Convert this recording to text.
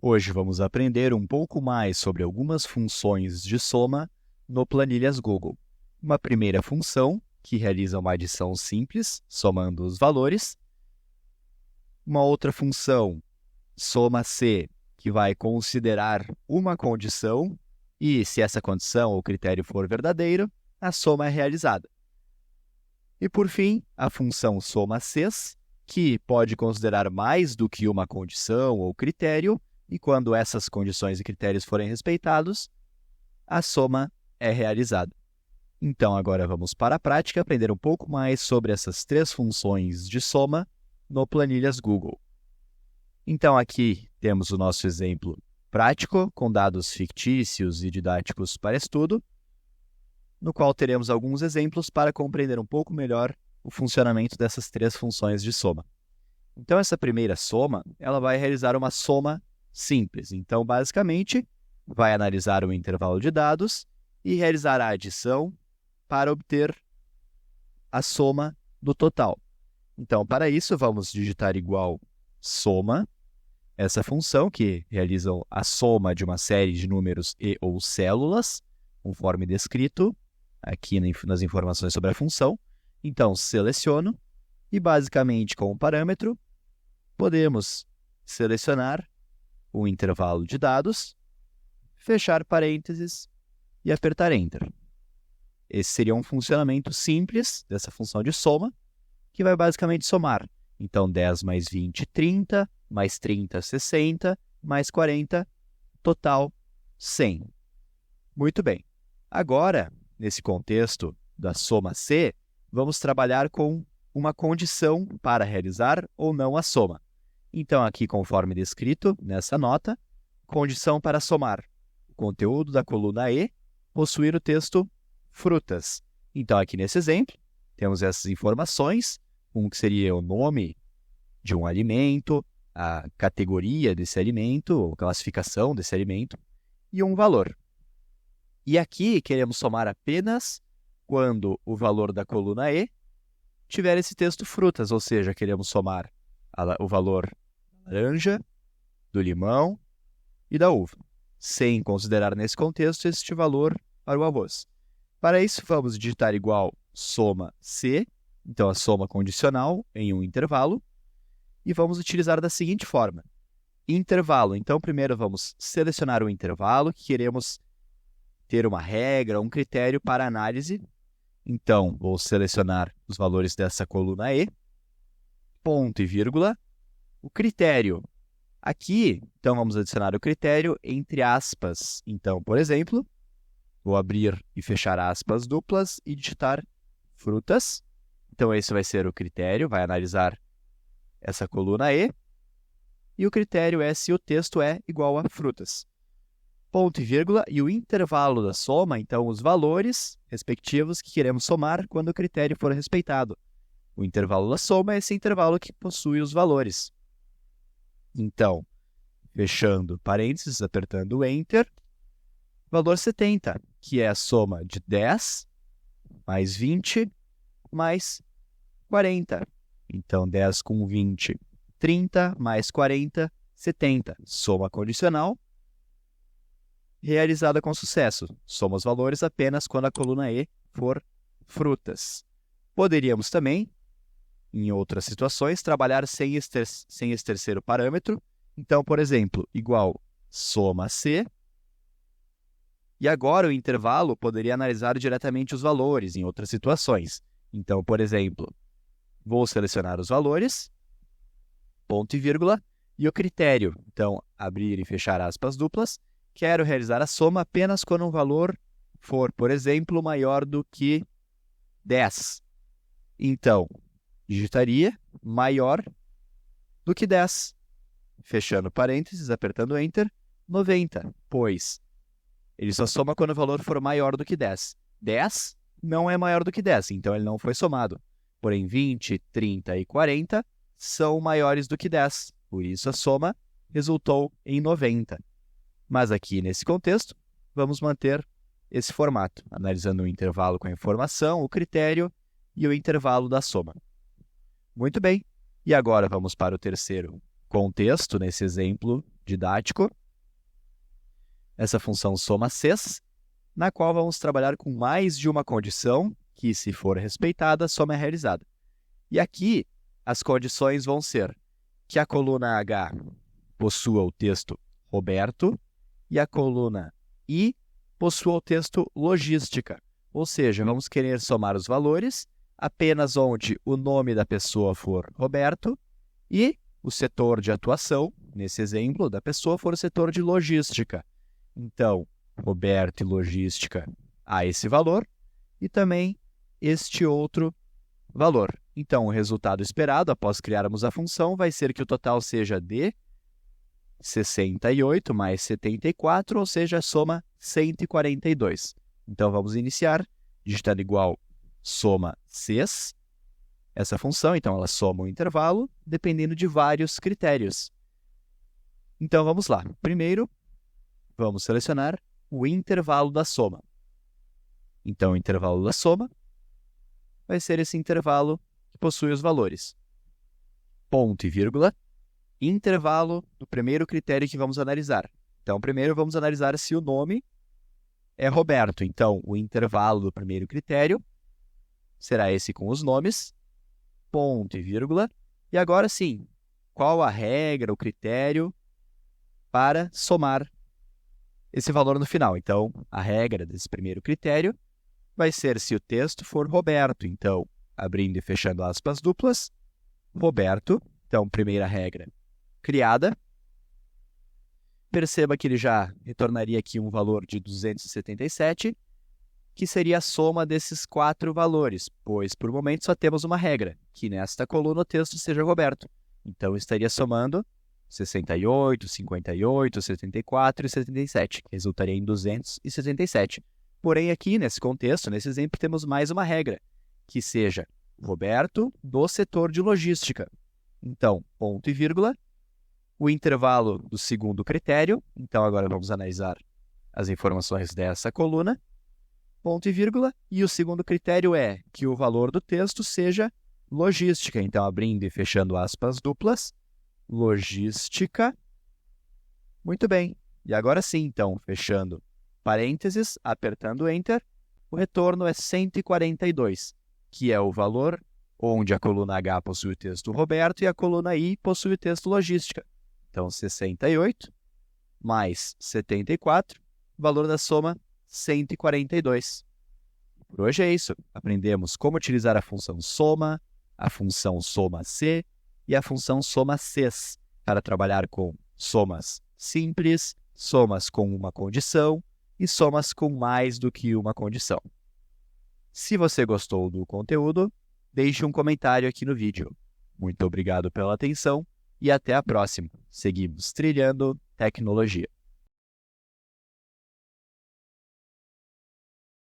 Hoje vamos aprender um pouco mais sobre algumas funções de soma no Planilhas Google. Uma primeira função, que realiza uma adição simples, somando os valores. Uma outra função, soma-se, que vai considerar uma condição e, se essa condição ou critério for verdadeiro, a soma é realizada. E, por fim, a função soma-ses, que pode considerar mais do que uma condição ou critério, e quando essas condições e critérios forem respeitados, a soma é realizada. Então, agora vamos para a prática, aprender um pouco mais sobre essas três funções de soma no Planilhas Google. Então, aqui temos o nosso exemplo prático, com dados fictícios e didáticos para estudo, no qual teremos alguns exemplos para compreender um pouco melhor o funcionamento dessas três funções de soma. Então, essa primeira soma, ela vai realizar uma soma simples. Então, basicamente, vai analisar o intervalo de dados e realizar a adição para obter a soma do total. Então, para isso, vamos digitar igual soma, essa função que realiza a soma de uma série de números e ou células, conforme descrito aqui nas informações sobre a função. Então, seleciono e, basicamente, com o parâmetro, podemos selecionar o intervalo de dados, fechar parênteses e apertar Enter. Esse seria um funcionamento simples dessa função de soma, que vai basicamente somar. Então, 10 mais 20, 30, mais 30, 60, mais 40, total 100. Muito bem. Agora, nesse contexto da soma-se, vamos trabalhar com uma condição para realizar ou não a soma. Então, aqui, conforme descrito nessa nota, condição para somar o conteúdo da coluna E, possuir o texto frutas. Então, aqui nesse exemplo, temos essas informações, um que seria o nome de um alimento, a categoria desse alimento, ou classificação desse alimento, e um valor. E aqui queremos somar apenas quando o valor da coluna E tiver esse texto frutas, ou seja, queremos somar o valor da laranja, do limão e da uva, sem considerar nesse contexto este valor para o arroz. Para isso, vamos digitar igual soma-se, então a soma condicional em um intervalo, e vamos utilizar da seguinte forma. Intervalo, então primeiro vamos selecionar o intervalo, que queremos ter uma regra, um critério para análise. Então, vou selecionar os valores dessa coluna E, ponto e vírgula. O critério, aqui, então vamos adicionar o critério entre aspas. Então, por exemplo, vou abrir e fechar aspas duplas e digitar frutas. Então, esse vai ser o critério, vai analisar essa coluna E. E o critério é se o texto é igual a frutas. Ponto e vírgula, e o intervalo da soma, então os valores respectivos que queremos somar quando o critério for respeitado. O intervalo da soma é esse intervalo que possui os valores. Então, fechando parênteses, apertando Enter, valor 70, que é a soma de 10 mais 20 mais 40. Então, 10 com 20, 30 mais 40, 70. Soma condicional realizada com sucesso. Soma os valores apenas quando a coluna E for frutas. Poderíamos também, em outras situações, trabalhar sem esse terceiro parâmetro. Então, por exemplo, igual soma-se. E agora o intervalo poderia analisar diretamente os valores em outras situações. Então, por exemplo, vou selecionar os valores, ponto e vírgula, e o critério. Então, abrir e fechar aspas duplas. Quero realizar a soma apenas quando um valor for, por exemplo, maior do que 10. Então, digitaria maior do que 10. Fechando parênteses, apertando Enter, 90, pois ele só soma quando o valor for maior do que 10. 10 não é maior do que 10, então ele não foi somado. Porém, 20, 30 e 40 são maiores do que 10, por isso a soma resultou em 90. Mas aqui, nesse contexto, vamos manter esse formato, analisando o intervalo com a informação, o critério e o intervalo da soma. Muito bem, e agora vamos para o terceiro contexto, nesse exemplo didático, essa função soma Cs, na qual vamos trabalhar com mais de uma condição, que se for respeitada, a soma é realizada. E aqui, as condições vão ser que a coluna H possua o texto Roberto e a coluna I possua o texto logística. Ou seja, vamos querer somar os valores apenas onde o nome da pessoa for Roberto e o setor de atuação, nesse exemplo, da pessoa for o setor de logística. Então, Roberto e logística há esse valor e também este outro valor. Então, o resultado esperado após criarmos a função vai ser que o total seja de 68 mais 74, ou seja, a soma 142. Então, vamos iniciar digitando igual soma Cs, essa função, então ela soma o intervalo, dependendo de vários critérios. Então, vamos lá. Primeiro, vamos selecionar o intervalo da soma. Então, o intervalo da soma vai ser esse intervalo que possui os valores. Ponto e vírgula, intervalo do primeiro critério que vamos analisar. Então, primeiro vamos analisar se o nome é Roberto. Então, o intervalo do primeiro critério será esse com os nomes, ponto e vírgula. E agora sim, qual a regra, o critério para somar esse valor no final? Então, a regra desse primeiro critério vai ser se o texto for Roberto. Então, abrindo e fechando aspas duplas, Roberto. Então, primeira regra criada. Perceba que ele já retornaria aqui um valor de 277, que seria a soma desses 4 valores, pois por momento só temos uma regra, que nesta coluna o texto seja Roberto. Então, estaria somando 68, 58, 74 e 77, que resultaria em 277. Porém, aqui, nesse contexto, nesse exemplo, temos mais uma regra, que seja Roberto do setor de logística. Então, ponto e vírgula, o intervalo do segundo critério. Então, agora vamos analisar as informações dessa coluna. Ponto e vírgula. E o segundo critério é que o valor do texto seja logística. Então, abrindo e fechando aspas duplas, logística. Muito bem. E agora sim, então, fechando parênteses, apertando Enter, o retorno é 142, que é o valor onde a coluna H possui o texto Roberto e a coluna I possui o texto logística. Então, 68 mais 74, valor da soma 142. Por hoje é isso. Aprendemos como utilizar a função soma, a função soma-C e a função soma-Cs para trabalhar com somas simples, somas com uma condição e somas com mais do que uma condição. Se você gostou do conteúdo, deixe um comentário aqui no vídeo. Muito obrigado pela atenção e até a próxima. Seguimos trilhando tecnologia.